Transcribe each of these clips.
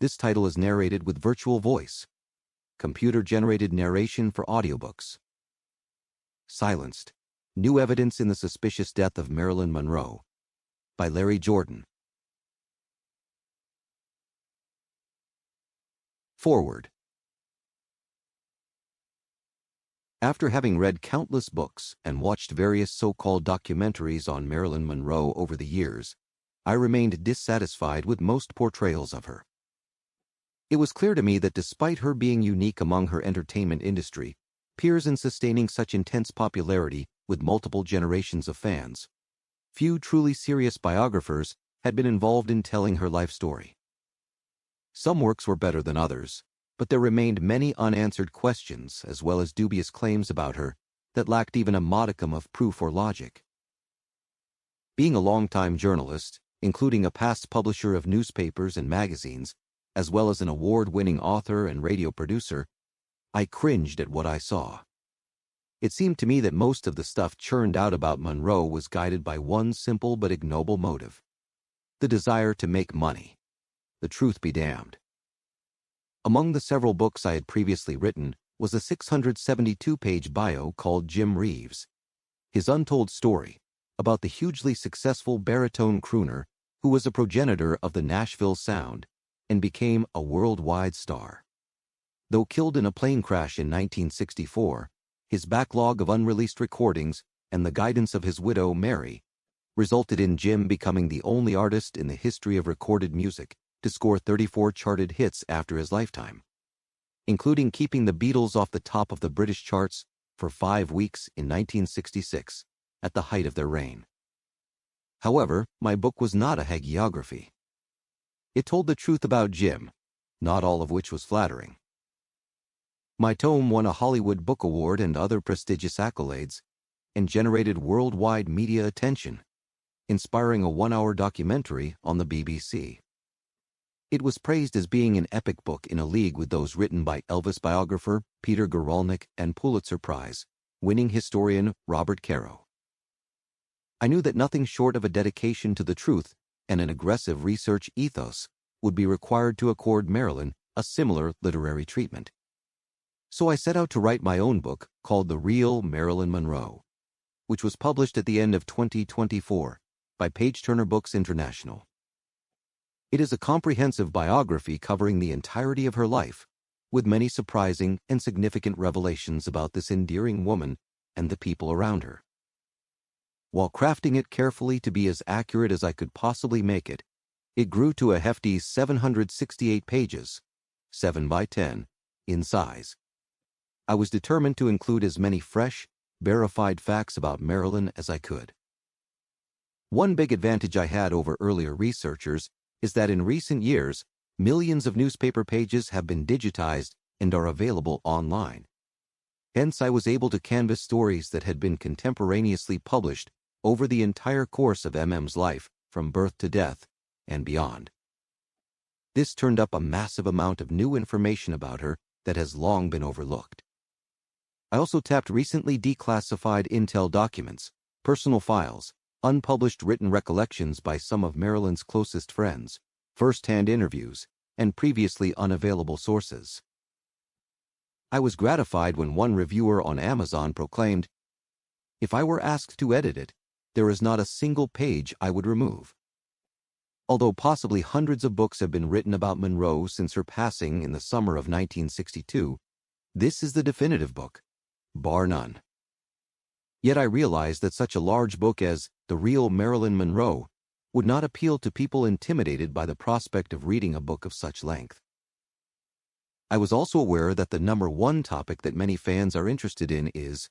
This title is narrated with virtual voice. Computer-generated narration for audiobooks. Silenced. New Evidence in the Suspicious Death of Marilyn Monroe by Larry Jordan. Forward. After having read countless books and watched various so-called documentaries on Marilyn Monroe over the years, I remained dissatisfied with most portrayals of her. It was clear to me that despite her being unique among her entertainment industry, peers in sustaining such intense popularity with multiple generations of fans, few truly serious biographers had been involved in telling her life story. Some works were better than others, but there remained many unanswered questions as well as dubious claims about her that lacked even a modicum of proof or logic. Being a longtime journalist, including a past publisher of newspapers and magazines, as well as an award-winning author and radio producer, I cringed at what I saw. It seemed to me that most of the stuff churned out about Monroe was guided by one simple but ignoble motive: the desire to make money. The truth be damned. Among the several books I had previously written was a 672-page bio called Jim Reeves, his untold story about the hugely successful baritone crooner who was a progenitor of the Nashville Sound and became a worldwide star. Though killed in a plane crash in 1964, his backlog of unreleased recordings and the guidance of his widow, Mary, resulted in Jim becoming the only artist in the history of recorded music to score 34 charted hits after his lifetime, including keeping the Beatles off the top of the British charts for 5 weeks in 1966, at the height of their reign. However, my book was not a hagiography. It told the truth about Jim, not all of which was flattering. My tome won a Hollywood Book Award and other prestigious accolades, and generated worldwide media attention, inspiring a 1-hour documentary on the BBC. It was praised as being an epic book in a league with those written by Elvis biographer Peter Guralnick and Pulitzer Prize-winning historian Robert Caro. I knew that nothing short of a dedication to the truth and an aggressive research ethos would be required to accord Marilyn a similar literary treatment. So I set out to write my own book called The Real Marilyn Monroe, which was published at the end of 2024 by Page Turner Books International. It is a comprehensive biography covering the entirety of her life, with many surprising and significant revelations about this endearing woman and the people around her. While crafting it carefully to be as accurate as I could possibly make it, it grew to a hefty 768 pages, 7 by 10, in size. I was determined to include as many fresh, verified facts about Marilyn as I could. One big advantage I had over earlier researchers is that in recent years, millions of newspaper pages have been digitized and are available online. Hence, I was able to canvass stories that had been contemporaneously published over the entire course of MM's life, from birth to death, and beyond. This turned up a massive amount of new information about her that has long been overlooked. I also tapped recently declassified Intel documents, personal files, unpublished written recollections by some of Marilyn's closest friends, first-hand interviews, and previously unavailable sources. I was gratified when one reviewer on Amazon proclaimed, "If I were asked to edit it, there is not a single page I would remove." Although possibly hundreds of books have been written about Monroe since her passing in the summer of 1962, this is the definitive book, bar none. Yet I realized that such a large book as The Real Marilyn Monroe would not appeal to people intimidated by the prospect of reading a book of such length. I was also aware that the number one topic that many fans are interested in is,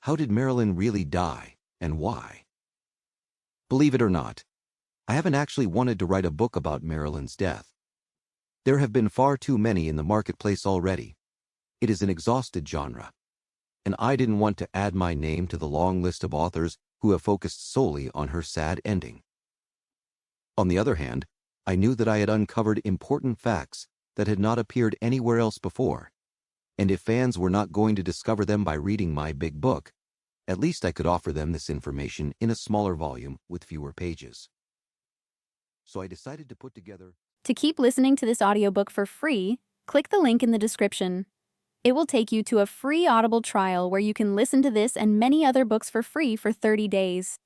how did Marilyn really die, and why? Believe it or not, I haven't actually wanted to write a book about Marilyn's death. There have been far too many in the marketplace already. It is an exhausted genre, and I didn't want to add my name to the long list of authors who have focused solely on her sad ending. On the other hand, I knew that I had uncovered important facts that had not appeared anywhere else before, and if fans were not going to discover them by reading my big book, at least I could offer them this information in a smaller volume with fewer pages. So I decided to put together To keep listening to this audiobook for free, click the link in the description. It will take you to a free Audible trial where you can listen to this and many other books for free for 30 days.